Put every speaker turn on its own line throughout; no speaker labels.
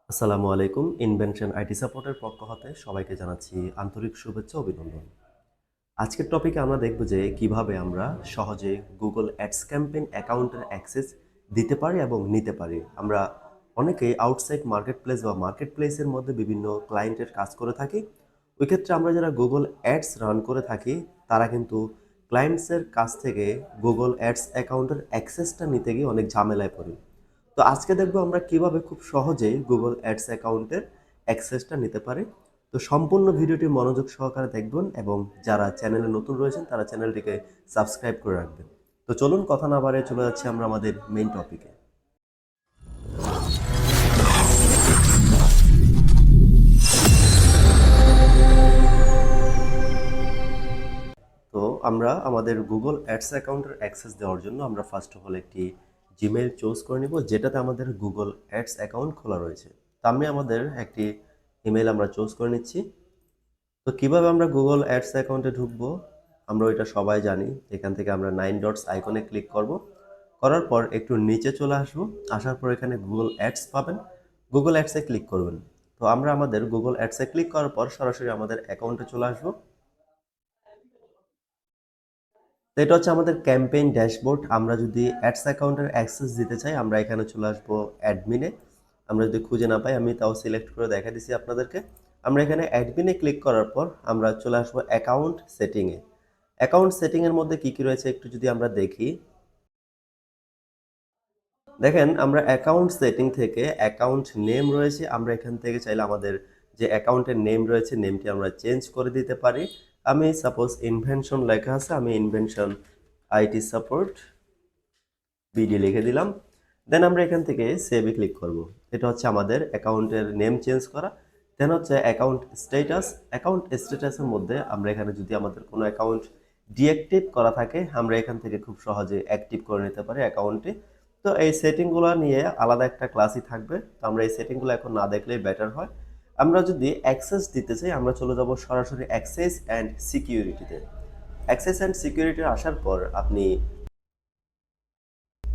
আসসালামু আলাইকুম। Invention IT সাপোর্টের পক্ষ হতে সবাইকে জানাচ্ছি আন্তরিক শুভেচ্ছা ও অভিনন্দন। আজকের টপিকে আমরা দেখব যে কিভাবে আমরা সহজে গুগল অ্যাডস ক্যাম্পেইন অ্যাকাউন্টের অ্যাক্সেস দিতে পারি এবং নিতে পারি। আমরা অনেকেই আউটসাইড মার্কেট প্লেস বা মার্কেট প্লেসের মধ্যে বিভিন্ন ক্লায়েন্টের কাজ করে থাকি। ওই ক্ষেত্রে আমরা যারা গুগল অ্যাডস রান করে থাকি তারা কিন্তু ক্লায়েন্টসের কাছ থেকে গুগল অ্যাডস অ্যাকাউন্টের অ্যাক্সেসটা নিতে গিয়ে অনেক ঝামেলায় পড়ি। তো আজকে দেখবো আমরা কিভাবে খুব সহজেই গুগল অ্যাডস অ্যাকাউন্টের অ্যাক্সেসটা নিতে পারি। তো সম্পূর্ণ ভিডিওটি মনোযোগ সহকারে দেখবেন এবং যারা চ্যানেলে নতুন রয়েছেন তারা চ্যানেলটিকে সাবস্ক্রাইব করে রাখবেন। তো চলুন কথা না বাড়িয়ে চলে যাচ্ছি আমরা আমাদের মেইন টপিকে। তো আমরা আমাদের গুগল অ্যাডস অ্যাকাউন্টের অ্যাক্সেস দেওয়ার জন্য আমরা ফার্স্ট অফ অল একটি জিমেইল চুজ করে নিব যেটাতে আমাদের গুগল অ্যাডস অ্যাকাউন্ট খোলা রয়েছে। তো আমি আমাদের একটি ইমেল আমরা চুজ করে নিচ্ছি। তো কিভাবে আমরা গুগল অ্যাডস অ্যাকাউন্টে ঢুকবো আমরা এটা সবাই জানি। এখান থেকে আমরা 9 ডটস আইকনে ক্লিক করব। করার পর একটু নিচে চলে আসবো। আসার পর এখানে গুগল অ্যাডস পাবেন। গুগল অ্যাডসে ক্লিক করবেন। তো আমরা আমাদের গুগল অ্যাডসে ক্লিক করার পর সরাসরি আমাদের অ্যাকাউন্টে চলে আসবো। তো এটা হচ্ছে আমাদের ক্যাম্পেইন ড্যাশবোর্ড। আমরা যদি অ্যাডস অ্যাকাউন্টের অ্যাক্সেস দিতে চাই আমরা এখানে চলে আসবো অ্যাডমিনে। আমরা যদি খুঁজে না পাই আমি তাও সিলেক্ট করে দেখা দিচ্ছি আপনাদেরকে। আমরা এখানে অ্যাডমিনে ক্লিক করার পর আমরা চলে আসবো অ্যাকাউন্ট সেটিংয়ে। অ্যাকাউন্ট সেটিংয়ের মধ্যে কি কি রয়েছে একটু যদি আমরা দেখি। দেখেন আমরা অ্যাকাউন্ট সেটিং থেকে অ্যাকাউন্ট নেম রয়েছে, আমরা এখান থেকে চাইলে আমাদের যে অ্যাকাউন্টের নেম রয়েছে নেমটি আমরা চেঞ্জ করে দিতে পারি। আমি সাপোজ ইনভেনশন লেখা আছে, আমি ইনভেনশন আইটি সাপোর্ট বিডি লিখে দিলাম। দেন আমরা এখান থেকে সেভে ক্লিক করব। এটা হচ্ছে আমাদের অ্যাকাউন্টের নেম চেঞ্জ করা। দেন হচ্ছে অ্যাকাউন্ট স্ট্যাটাস। অ্যাকাউন্ট স্ট্যাটাসের মধ্যে আমরা এখানে যদি আমাদের কোনো অ্যাকাউন্ট ডিঅ্যাক্টিভ করা থাকে আমরা এখান থেকে খুব সহজে অ্যাক্টিভ করে নিতে পারি অ্যাকাউন্টে। তো এই সেটিংগুলো নিয়ে আলাদা একটা ক্লাসই থাকবে, তো আমরা এই সেটিংগুলো এখন না দেখলেই বেটার হয়। আমরা যদি অ্যাক্সেস দিতে চাই আমরা চলে যাব সরাসরি অ্যাক্সেস অ্যান্ড সিকিউরিটিতে। অ্যাক্সেস অ্যান্ড সিকিউরিটি আসার পর আপনি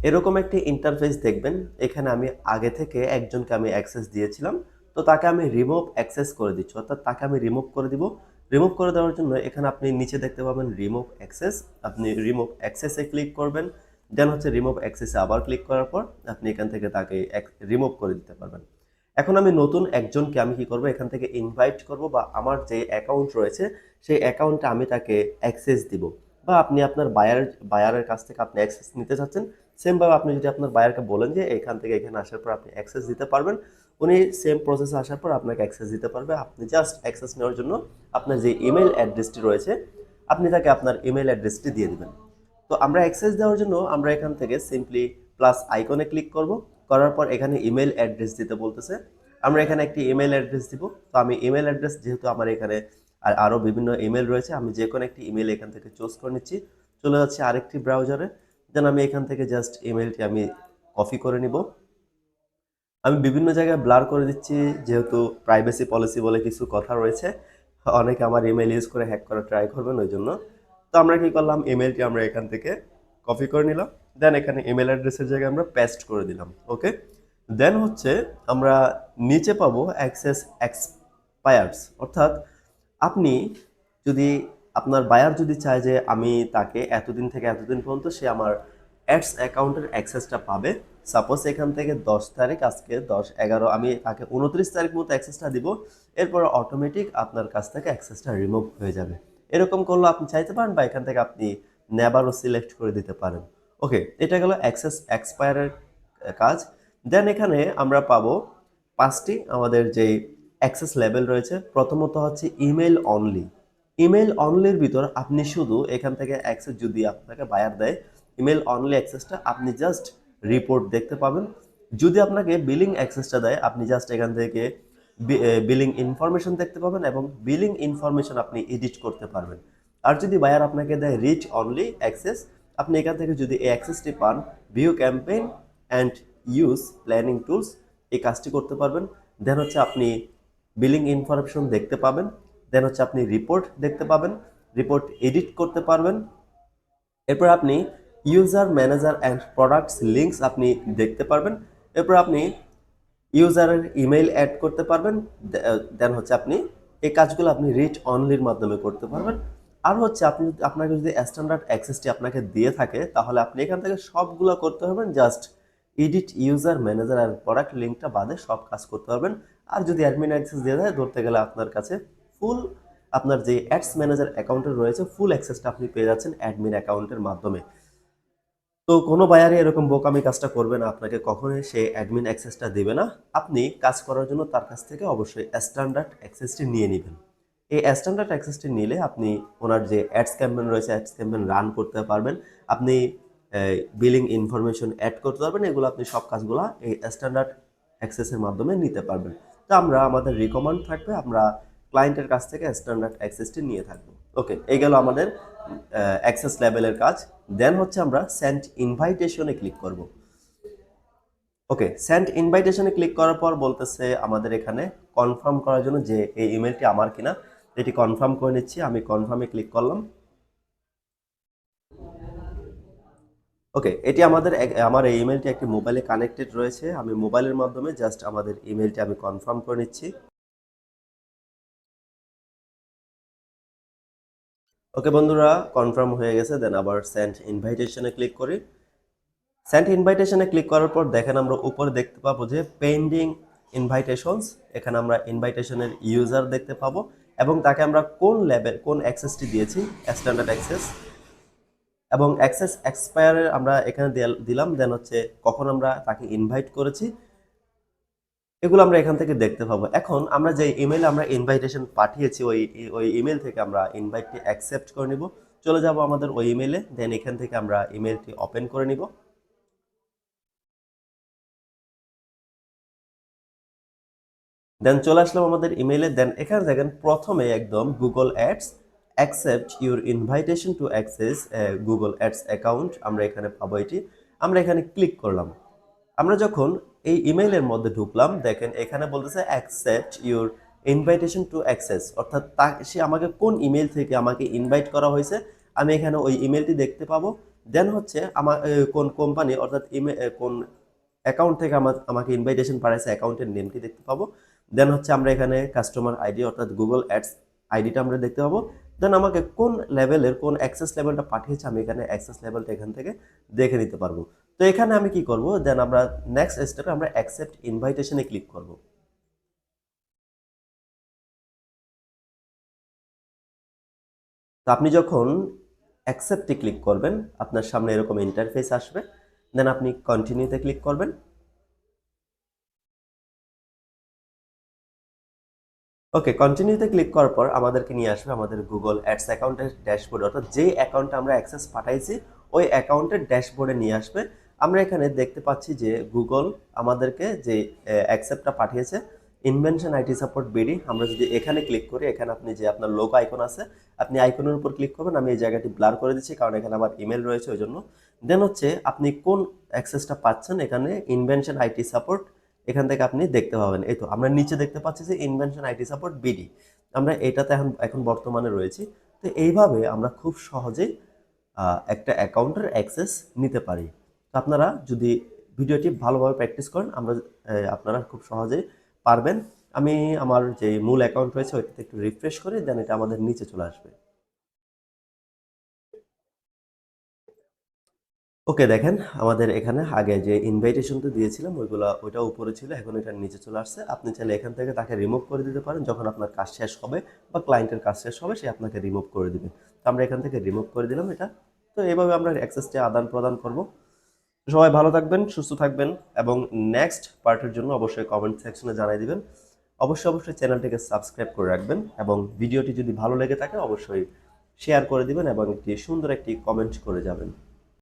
এরকম একটি ইন্টারফেস দেখবেন। এখানে আমি আগে থেকে একজনকে আমি অ্যাক্সেস দিয়েছিলাম, তো তাকে আমি রিমুভ অ্যাক্সেস করে দিচ্ছি, অর্থাৎ তাকে আমি রিমুভ করে দিব। রিমুভ করে দেওয়ার জন্য এখানে আপনি নিচে দেখতে পাবেন রিমুভ অ্যাক্সেস। আপনি রিমুভ অ্যাক্সেসে ক্লিক করবেন। দেন হচ্ছে রিমুভ অ্যাক্সেসে আবার ক্লিক করার পর আপনি এখান থেকে তাকে রিমুভ করে দিতে পারবেন। এখন আমি নতুন একজনকে আমি কি করব এখান থেকে ইনভাইট করব, বা আমার যে অ্যাকাউন্ট রয়েছে সেই অ্যাকাউন্টে আমি তাকে অ্যাক্সেস দিব। বা আপনি আপনার বায়ারের কাছ থেকে আপনি অ্যাক্সেস নিতে চাচ্ছেন, সেমভাবে আপনি যদি আপনার বায়ারকে বলেন যে এখান থেকে এখানে আসার পর আপনি অ্যাক্সেস দিতে পারবেন, উনি সেম প্রসেসে আসার পর আপনাকে অ্যাক্সেস দিতে পারবে। আপনি জাস্ট অ্যাক্সেস নেওয়ার জন্য আপনার যে ইমেল অ্যাড্রেসটি রয়েছে আপনি তাকে আপনার ইমেল অ্যাড্রেসটি দিয়ে দিবেন। তো আমরা অ্যাক্সেস দেওয়ার জন্য আমরা এখান থেকে সিম্পলি প্লাস আইকনে ক্লিক করব। করার পর এখানে ইমেল অ্যাড্রেস দিতে বলতেছে, আমরা এখানে একটি ইমেল অ্যাড্রেস দিব। তো আমি ইমেল অ্যাড্রেস যেহেতু আমার এখানে আরও বিভিন্ন ইমেল রয়েছে আমি যে কোনো একটি ইমেল এখান থেকে চুজ করে নিচ্ছি। চলে যাচ্ছি আরেকটি ব্রাউজারে। দেন আমি এখান থেকে জাস্ট ইমেলটি আমি কপি করে নিব। আমি বিভিন্ন জায়গায় ব্লার করে দিচ্ছি যেহেতু প্রাইভেসি পলিসি বলে কিছু কথা রয়েছে, অনেকে আমার ইমেল ইউজ করে হ্যাক করার ট্রাই করবেন ওই জন্য। তো আমরা কি করলাম ইমেলটি আমরা এখান থেকে কপি করে নিলাম। দেন এখানে ইমেল অ্যাড্রেসের জায়গায় আমরা পেস্ট করে দিলাম। ওকে, দেন হচ্ছে আমরা নিচে পাবো অ্যাক্সেস এক্সপায়ার্স, অর্থাৎ আপনি যদি আপনার বায়ার যদি চায় যে আমি তাকে এতদিন থেকে এতদিন পর্যন্ত সে আমার অ্যাডস অ্যাকাউন্টের অ্যাক্সেসটা পাবে। সাপোজ এখান থেকে 10 তারিখ, আজকে 10/11, আমি তাকে 29 তারিখ মতো অ্যাক্সেসটা দিব। এরপর অটোমেটিক আপনার কাছ থেকে অ্যাক্সেসটা রিমুভ হয়ে যাবে। এরকম করলে আপনি চাইতে পারেন বা এখান থেকে আপনি নেভারও সিলেক্ট করে দিতে পারেন। ওকে, এটা গেল অ্যাক্সেস এক্সপায়ারের কাজ। দেন এখানে আমরা পাবো 5টি আমাদের যেই অ্যাক্সেস লেভেল রয়েছে। প্রথমত হচ্ছে ইমেল অনলি। ইমেল অনলির ভিতর আপনি শুধু এখান থেকে অ্যাক্সেস যদি আপনাকে বায়ার দেয় ইমেল অনলি অ্যাক্সেসটা আপনি জাস্ট রিপোর্ট দেখতে পাবেন। যদি আপনাকে বিলিং অ্যাক্সেসটা দেয় আপনি জাস্ট এখান থেকে বিলিং ইনফরমেশন দেখতে পাবেন এবং বিলিং ইনফরমেশন আপনি এডিট করতে পারবেন। আর যদি বায়ার আপনাকে দেয় রিচ অনলি অ্যাক্সেস, আপনি এখান থেকে যদি এই অ্যাক্সেসটি পান view campaign and use planning tools এই কাজটি করতে পারবেন। দেন হচ্ছে আপনি বিলিং ইনফরমেশন দেখতে পাবেন। দেন হচ্ছে আপনি রিপোর্ট দেখতে পাবেন, রিপোর্ট এডিট করতে পারবেন। এরপর আপনি user manager and products links আপনি দেখতে পারবেন। এরপর আপনি ইউজারের ইমেইল অ্যাড করতে পারবেন। দেন হচ্ছে আপনি এই কাজগুলো আপনি রিড অনলির মাধ্যমে করতে পারবেন। আর হচ্ছে আপনি আপনাকে যদি স্ট্যান্ডার্ড অ্যাক্সেসটি আপনাকে দিয়ে থাকে তাহলে আপনি এখান থেকে সবগুলো করতে পারবেন, জাস্ট এডিট ইউজার ম্যানেজার আর প্রোডাক্ট লিঙ্কটা বাদে সব কাজ করতে পারবেন। আর যদি অ্যাডমিন অ্যাক্সেস দিয়ে দেয় ধরতে গেলে আপনার কাছে ফুল আপনার যে অ্যাডস ম্যানেজার অ্যাকাউন্টে রয়েছে ফুল অ্যাক্সেসটা আপনি পেয়ে যাচ্ছেন অ্যাডমিন অ্যাকাউন্টের মাধ্যমে। তো কোনো বায়ারই এরকম বোকামি কাজটা করবে না, আপনাকে কখনোই সে অ্যাডমিন অ্যাক্সেসটা দেবে না। আপনি কাজ করার জন্য তার কাছ থেকে অবশ্যই স্ট্যান্ডার্ড অ্যাক্সেসটি নিয়ে নেবেন। এই স্ট্যান্ডার্ড অ্যাক্সেসটি নিলে আপনি ওনার যে অ্যাডস ক্যাম্পেইন রয়েছে অ্যাডস ক্যাম্পেইন রান করতে পারবেন, আপনি বিলিং ইনফরমেশন অ্যাড করতে পারবেন, এগুলো আপনি সব কাজগুলো এই স্ট্যান্ডার্ড অ্যাক্সেসের মাধ্যমে নিতে পারবেন। তো আমরা আমাদের রিকমেন্ড থাকবে আমরা ক্লায়েন্টের কাছ থেকে স্ট্যান্ডার্ড অ্যাক্সেসটি নিয়ে থাকবো। ওকে, এই গেল আমাদের অ্যাক্সেস লেভেলের কাজ। দেন হচ্ছে আমরা সেন্ড ইনভাইটেশনে ক্লিক করব। ওকে, সেন্ড ইনভাইটেশনে ক্লিক করার পর বলতেছে আমাদের এখানে কনফার্ম করার জন্য যে এই ইমেলটি আমার কিনা, এটি কনফার্ম করে নিচ্ছি। আমি কনফার্মে ক্লিক করলাম। ওকে, এটি আমার এই ইমেলটি একটি মোবাইলে কানেক্টেড রয়েছে। আমি মোবাইলের মাধ্যমে জাস্ট আমাদের ইমেলটি আমি কনফার্ম করে নিচ্ছি। ওকে বন্ধুরা, কনফার্ম হয়ে গেছে। দেন আবার সেন্ড ইনভাইটেশনে ক্লিক করি। সেন্ড ইনভাইটেশনে ক্লিক করার পর দেখেন আমরা উপরে দেখতে পাবো যে পেন্ডিং ইনভাইটেশনস। এখানে আমরা ইনভাইটেশনের ইউজার দেখতে পাবো এবং তাকে আমরা কোন লেভেল কোন অ্যাক্সেসটি দিয়েছি, স্ট্যান্ডার্ড অ্যাক্সেস, এবং অ্যাক্সেস এক্সপায়ারের আমরা এখানে দিলাম। দেন হচ্ছে কখন আমরা তাকে ইনভাইট করেছি, এগুলো আমরা এখান থেকে দেখতে পাবো। এখন আমরা যে ইমেইলে আমরা ইনভাইটেশন পাঠিয়েছি ওই ইমেল থেকে আমরা ইনভাইটটি অ্যাকসেপ্ট করে নিব। চলে যাব আমাদের ওই ইমেইলে। দেন এখান থেকে আমরা ইমেলটি ওপেন করে নিব। দেন চলে আসলাম আমাদের ইমেইলে। দেন এখানে দেখেন প্রথমে একদম Google ads accept your invitation to access Google ads account, আমরা এখানে পাবো এটি। আমরা এখানে ক্লিক করলাম। আমরা যখন এই ইমেইলের মধ্যে ঢুকলাম দেখেন এখানে বলতেছে accept your invitation to access, অর্থাৎ সে আমাকে কোন ইমেল থেকে আমাকে ইনভাইট করা হয়েছে আমি এখানে ওই ইমেলটি দেখতে পাবো। দেন হচ্ছে আমার কোন কোম্পানি অর্থাৎ কোন অ্যাকাউন্ট থেকে আমাকে ইনভাইটেশন পাঠাইছে অ্যাকাউন্টের নেমটি দেখতে পাবো। দেন হচ্ছে আমরা এখানে কাস্টমার আইডি অর্থাৎ গুগল অ্যাডস আইডিটা আমরা দেখতে পাবো। দেন আমাকে কোন লেভেলের কোন অ্যাক্সেস লেভেলটা পাঠিয়েছে আমি এখানে অ্যাক্সেস লেভেলটা এখান থেকে দেখে নিতে পারবো। তো এখানে আমি কি করব, দেন আমরা নেক্সট স্টেপে আমরা অ্যাকসেপ্ট ইনভাইটেশনে ক্লিক করব। তো আপনি যখন অ্যাকসেপ্টে ক্লিক করবেন আপনার সামনে এরকম ইন্টারফেস আসবে। দেন আপনি কন্টিনিউতে ক্লিক করবেন। ওকে, কন্টিনিউতে ক্লিক করার পর আমাদেরকে নিয়ে আসবে আমাদের গুগল অ্যাডস অ্যাকাউন্টের ড্যাশবোর্ড, অর্থাৎ যে অ্যাকাউন্টে আমরা অ্যাক্সেস পাঠাইছি ওই অ্যাকাউন্টের ড্যাশবোর্ডে নিয়ে আসবে। আমরা এখানে দেখতে পাচ্ছি যে গুগল আমাদেরকে যে অ্যাকসেপ্টটা পাঠিয়েছে ইনভেনশন আইটি সাপোর্ট বিডি। আমরা যদি এখানে ক্লিক করি এখানে আপনি যে আপনার লোগো আইকন আছে আপনি আইকনের উপর ক্লিক করবেন। আমি এই জায়গাটি ব্লার করে দিচ্ছি কারণ এখানে আমার ইমেল রয়েছে ওই জন্য। দেন হচ্ছে আপনি কোন অ্যাক্সেসটা পাচ্ছেন এখানে ইনভেনশন আইটি সাপোর্ট, এখান থেকে আপনি দেখতে পাবেন। এই তো আমরা নিচে দেখতে পাচ্ছি যে ইনভেনশন আইটি সাপোর্ট বিডি, আমরা এটাতে এখন বর্তমানে রয়েছি। তো এইভাবে আমরা খুব সহজেই একটা অ্যাকাউন্টের অ্যাক্সেস নিতে পারি। তো আপনারা যদি ভিডিওটি ভালোভাবে প্র্যাকটিস করেন আপনারা খুব সহজেই পারবেন। আমি আমার যে মূল অ্যাকাউন্ট রয়েছে ওইটাতে একটু রিফ্রেশ করি, দেন এটা আমাদের নিচে চলে আসবে। ওকে, দেখেন আমাদের এখানে আগে যে ইনভাইটেশনটা দিয়েছিলাম ওইটা উপরে ছিল, এখন এটা নিচে চলে আসছে। আপনি চাইলে এখান থেকে তাকে রিমুভ করে দিতে পারেন যখন আপনার কাজ শেষ হবে বা ক্লায়েন্টের কাজ শেষ হবে সে আপনাকে রিমুভ করে দিবে। তো আমরা এখান থেকে রিমুভ করে দিলাম এটা। তো এইভাবে আমরা অ্যাক্সেসটি আদান প্রদান করব। সবাই ভালো থাকবেন, সুস্থ থাকবেন এবং নেক্সট পার্টের জন্য অবশ্যই কমেন্ট সেকশনে জানিয়ে দিবেন। অবশ্যই চ্যানেলটিকে সাবস্ক্রাইব করে রাখবেন এবং ভিডিওটি যদি ভালো লেগে থাকে অবশ্যই শেয়ার করে দিবেন এবং একটি সুন্দর একটি কমেন্ট করে যাবেন।